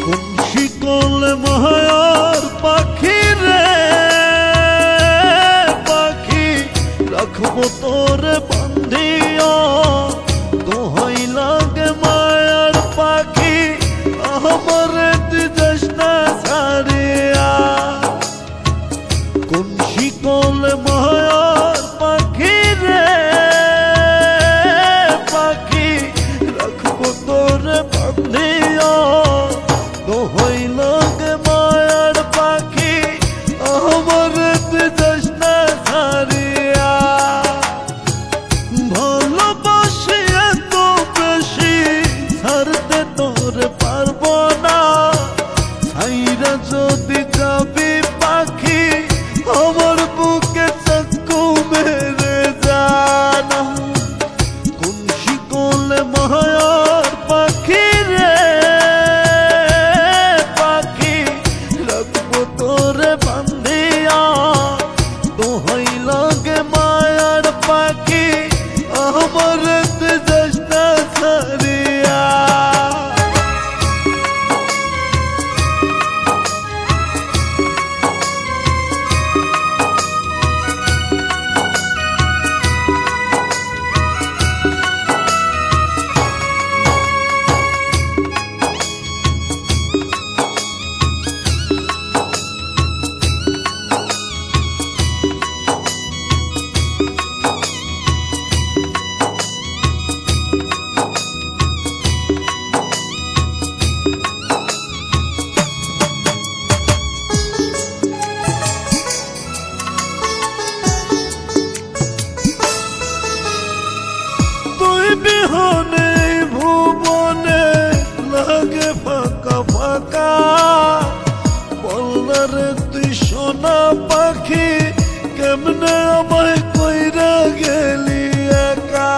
কোন শিকল মায়ার পাখি রে পাখি, রাখবো তোরে বান্ধিয়া দোহাই লাগে মায়ার পাখি, আমার দিদাস না ছাড়িয়া। কোন শিকল মায়ার পাখি রে পাখি, রাখবো তোরে বান্ধিয়া দোহাই লাগে মায়ার পাখি, আমার দিদাস না ছাড়িয়া। ভালোবাসি এত বেশি ছাড়তে তোরে পারবো না, ছাইরা যদি যাবি পাখি আমার বুকে চাকু মেরে জানা। কোন শিকল মায়ার পাখি রে পাখি, রাখবো তোরে বান্ধিয়া দোহাই লাগে মায়ার পাখি, আমার দিদাস না ছাড়িয়া। বিহনে ভুবনে লাগে ফাঁকা ফাঁকা, বলরে তুই সোনা পাখি কেমনে আমায় কইরা গেলি একা।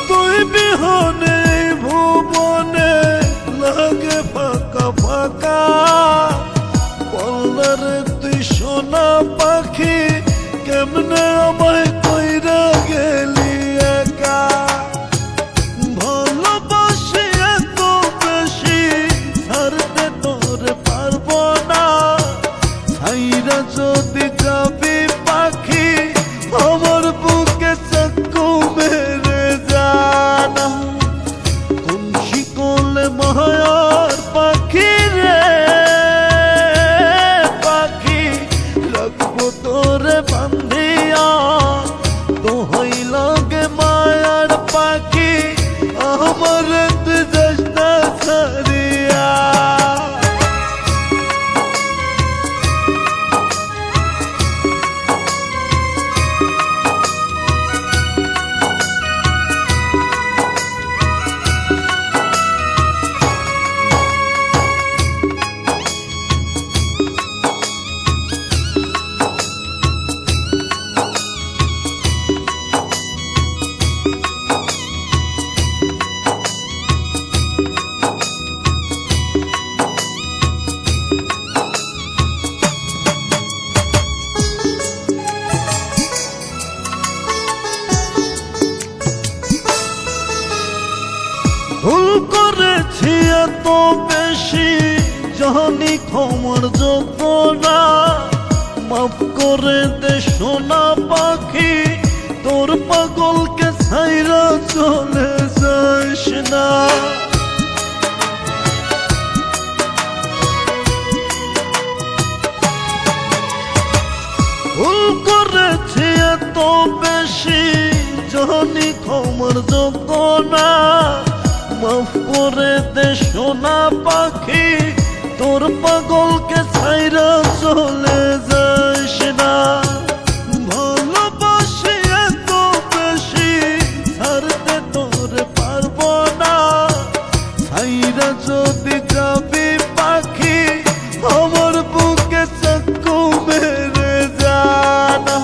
তুই বিহনে ভুবনে লাগে ফাঁকা ফাঁকা, বলরে তুই সোনা পাখি কেমনে আমায় কইরা গেলি একা। ভালোবাসি এত বেশি ছাড়তে তোরে পারবো না, ছাইরা যদি যাবি পাখি আমার বুকে চাকু মেরে জানা। কোন শিকল মায়ার পাখি রে পাখি, রাখবো তোরে বান্ধিয়া দোহাই লাগে মায়ার পাখি, আমার দিদাস না ছাড়িয়া। ভুল করেছি এত বেশি জানি ক্ষমার যোগ্য না, মাফ করে দে সোনা পাখি তোর পাগলকে ছাইরা চলে যাস না। ভুল করেছি এত বেশি জানি ক্ষমার যোগ্য না, মাফ করে দে সোনা পাখি তোর পাগলকে ছাইরা চলে যাস না। ভালোবাসি এত বেশি ছাড়তে তোরে পারবো না, ছাইরা যদি যাবি পাখি আমার বুকে চাকু মেরে জানা।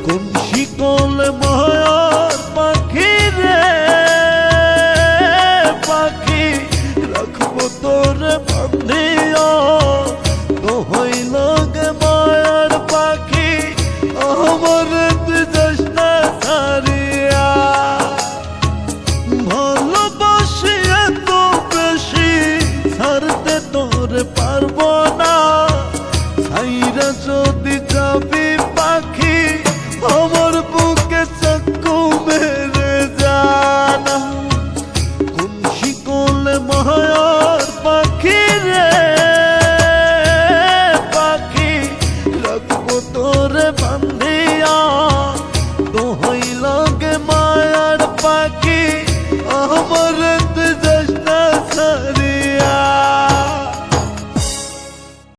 কোন শিকল মায়ার পাখি রে পাখি, রাখবো তোরে বান্ধিয়া পারবো না, ছাইরা যদি যাবি পাখি আমার